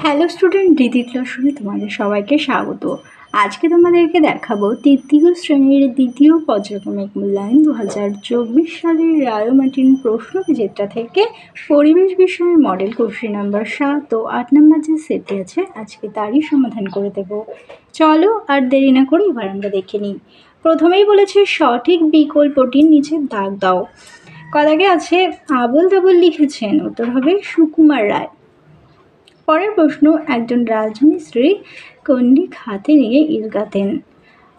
Hello student, রীতি ক্লাসরুমে তোমাদের সবাইকে স্বাগত। আজকে তোমাদেরকে দেখাবো তৃতীয় শ্রেণীর দ্বিতীয় পর্যায়ক্রমিক মূল্যায়ন 2024 সালের রায়োমার্টিন প্রশ্নবিচিত্রা থেকে পরিবেশ বিষয়ের মডেল কোশ্চেন নাম্বার 7 ও 8 নম্বর যে সেটটি আছে আজকে তারই সমাধান করে দেব। চলো আর দেরি না করে এবার আমরা দেখে নিই। প্রথমেই বলেছে সঠিক বিকল্পটির নিচে দাগ দাও। কদাগে আছে আবল তাবল লিখেছেন, উত্তর হবে সুকুমার রায়। পরের প্রশ্ন, একজন রাজমিস্ত্রি কন্ডিক হাতে নিয়ে ইট গাঁথেন।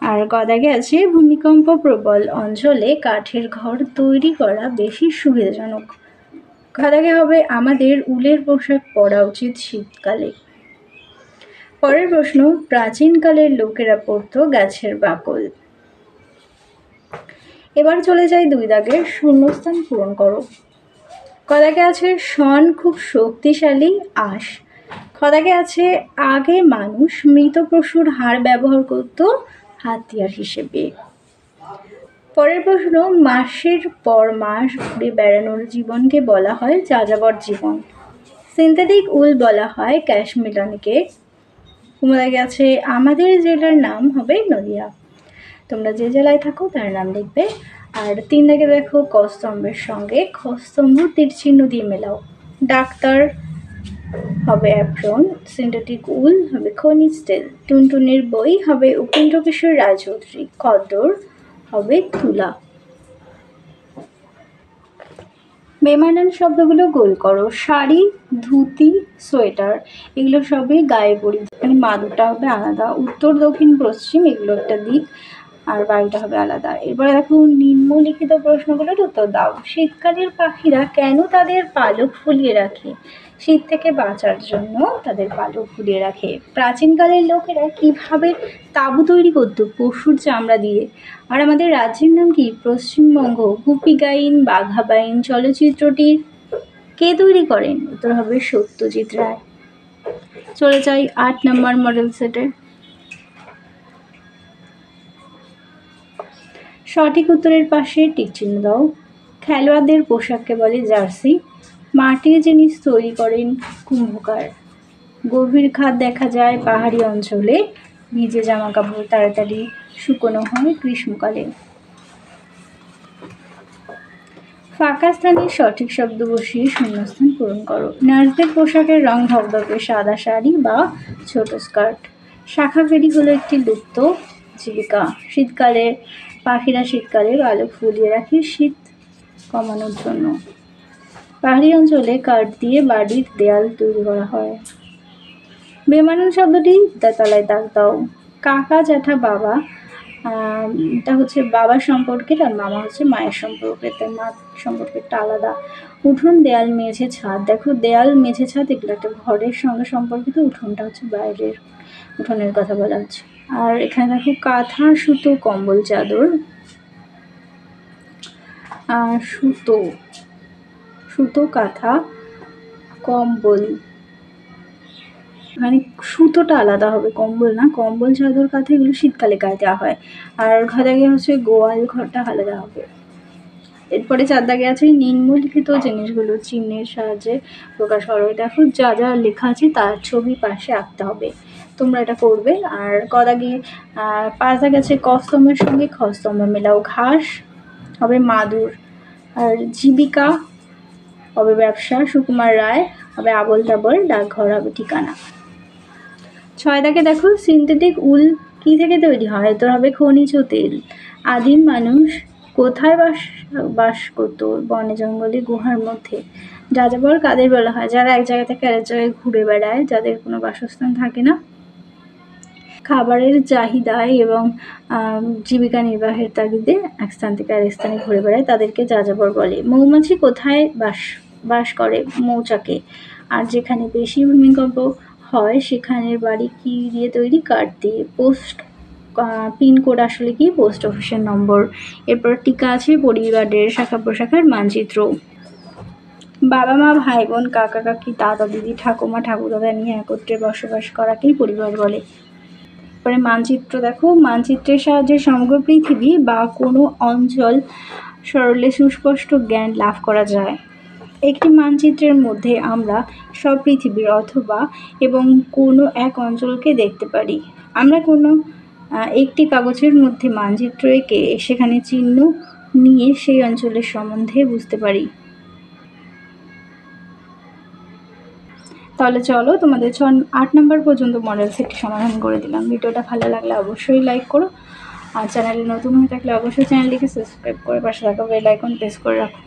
আর গদাগে আছে ভূমিকম্প প্রবল অঞ্চলে কাঠের ঘর তৈরি করা বেশি সুবিধাজনক। গদাগে হবে আমাদের উলের পোশাক পরা উচিত শীতকালে। পরের প্রশ্ন, প্রাচীনকালের লোকেরা পরত গাছের বাকল। এবার চলে যাই 2 দাগের শূন্যস্থান পূরণ করো। কদাগে আছে শন খুব শক্তিশালী আঁশ। খদাগে আছে আগে মানুষ মৃত পশুর হাড় ব্যবহার করত হাতিয়ার হিসেবে। পরের প্রশ্ন, মাসের পর মাস ঘুরে বেড়ানোর জীবনকে বলা হয় যাযাবর জীবন। সিনথেটিক উল বলা হয় ক্যাশমিলানকে। কুমদাগে আছে আমাদের জেলার নাম হবে নদিয়া। তোমরা যে জেলায় থাকো তার নাম লিখবে। আর 3 দাগে দেখো কস্তম্ভের সঙ্গে খস্তম্ভ তীর চিহ্ন দিয়ে মেলাও। ডাক্তার হবে অ্যাপ্রন, সিনথেটিক উল হবে খনিজ তেল। টুনটুনির বই হবে উপেন্দ্র কিশোর রায়চৌধুরী। খদ্দর হবে তুলা। বেমানান শব্দগুলো গোল করো। শাড়ি, ধুতি, সোয়েটার এগুলো সবই গায়ে পরি, মানে মাদুটা হবে আলাদা। উত্তর দক্ষিণ পশ্চিম এগুলো একটা দিক, আর বায়ুটা হবে আলাদা। এরপরে দেখো নিম্নলিখিত প্রশ্নগুলোর উত্তর দাও। শীতকালের পাখিরা কেন তাদের পালক ফুলিয়ে রাখে? শীত থেকে বাঁচার জন্য তাদের পালক ফুলিয়ে রাখে। প্রাচীনকালের লোকেরা কিভাবে তাঁবু তৈরি করতো? পশুর চামড়া দিয়ে। আর আমাদের রাজ্যের নাম কি? পশ্চিমবঙ্গ। গুপি গাইন বাঘা বাইন চলচ্চিত্রটি কে তৈরি করেন? উত্তর হবে সত্যজিৎ রায়। চলে যাই 8 নম্বর মডেল সেটে। সঠিক উত্তরের পাশে টিক চিহ্ন দাও। খেলোয়াড়দের পোশাককে বলে জার্সি। মাটির জিনিস তৈরি করেন কুম্ভকার। গভীর খাদ দেখা যায় পাহাড়ি অঞ্চলে। ভিজে জামা কাপড় তাড়াতাড়ি শুকনো হয় গ্রীষ্মকালে। ফাঁকা স্থানে সঠিক শব্দ বসিয়ে শূন্যস্থান পূরণ করো। নার্সদের পোশাকের রং ধবধবে সাদা শাড়ি বা ছোট স্কার্ট। শাখা ফেরি হলো একটি লুপ্ত জীবিকা। শীতকালে পাখিরা শীতকালে পালক ফুলিয়ে রাখে শীত কমানোর জন্য। পাহাড়ি অঞ্চলে কাঠ দিয়ে বাড়ির দেয়াল তৈরি করা হয়। বেমানান শব্দটি তলায় দাগ দাও। কাকা জ্যাঠা বাবা, এটা হচ্ছে বাবার সম্পর্কের, আর মামা হচ্ছে মায়ের সম্পর্কের, তাই মা সম্পর্কেরটা আলাদা। উঠোন, দেয়াল, মেঝে, ছাদ। দেখো দেয়াল, মেঝে, ছাদ এগুলো একটা ঘরের সঙ্গে সম্পর্কিত। উঠোনটা হচ্ছে বাইরের উঠোনের কথা বলা হচ্ছে। আর এখানে দেখো কাঁথা, সুতো, কম্বল, চাদর। সুতো, কাঁথা, কম্বল, মানে সুতোটা আলাদা হবে, কম্বল না। কম্বল, চাদর, কাঁথা এগুলো শীতকালে গায়ে দেওয়া হয়। আর ঘরে হচ্ছে গোয়াল ঘরটা আলাদা হবে। এরপরে 4 দাগে আছে নিম্নলিখিত জিনিসগুলো চিহ্নের সাহায্যে প্রকাশ করো। দেখো যা যা লেখা আছে তার ছবি পাশে আঁকতে হবে, তোমরা এটা করবে। আর কদাগে 5 দাগে আছে কস্তম্ভের সঙ্গে খস্তম্ভ মেলাও। ঘাস হবে মাদুর। আর জীবিকা হবে ব্যবসা। সুকুমার রায় হবে আবল তাবল। ডাকঘর হবে ঠিকানা। 6 দাগে দেখো সিনথেটিক উল কি থেকে তৈরি হয়? তো হবে খনিজ তেল। আদিম মানুষ কোথায় বাস করতো? বনে জঙ্গলে গুহার মধ্যে। যাযাবর কাদের বলা হয়? যারা এক জায়গা থেকে আরেক জায়গায় ঘুরে বেড়ায়, যাদের কোনো বাসস্থান থাকে না। খাবারের চাহিদায় এবং জীবিকা নির্বাহের তাগিদে এক স্থান থেকে আরেক স্থানে ঘুরে বেড়ায়, তাদেরকে যাযাবর বলে। মৌমাছি কোথায় বাস করে? মৌচাকে। আর যেখানে বেশি ভূমিকম্প হয় সেখানের বাড়ি কি দিয়ে তৈরি? কাঠ দিয়ে। পিনকোড আসলে কি? পোস্ট অফিসের নম্বর। এরপর টিকা আছে পরিবারের শাখা প্রশাখার মানচিত্র। বাবা মা, ভাই বোন, কাকা কাকি, দাদা দিদি, ঠাকুমা ঠাকুরদাদা নিয়ে একত্রে বসবাস করাকেই পরিবার বলে। পরে মানচিত্র দেখো, মানচিত্রের সাহায্যে সমগ্র পৃথিবী বা কোনো অঞ্চল সরলে সুস্পষ্ট জ্ঞান লাভ করা যায়। একটি মানচিত্রের মধ্যে আমরা সব পৃথিবীর অথবা এবং কোনো এক অঞ্চলকে দেখতে পারি। আমরা কোনো একটি কাগজের মধ্যে মানচিত্র এঁকে সেখানে চিহ্ন নিয়ে সেই অঞ্চলের সম্বন্ধে বুঝতে পারি। তাহলে চলো তোমাদের 8 নম্বর পর্যন্ত মডেল সেটটি সমাধান করে দিলাম। ভিডিওটা ভালো লাগলে অবশ্যই লাইক করো, আর চ্যানেলে নতুন হয়ে থাকলে অবশ্যই চ্যানেলটিকে সাবস্ক্রাইব করে পাশে থাকা বেল আইকন প্রেস করে রাখো।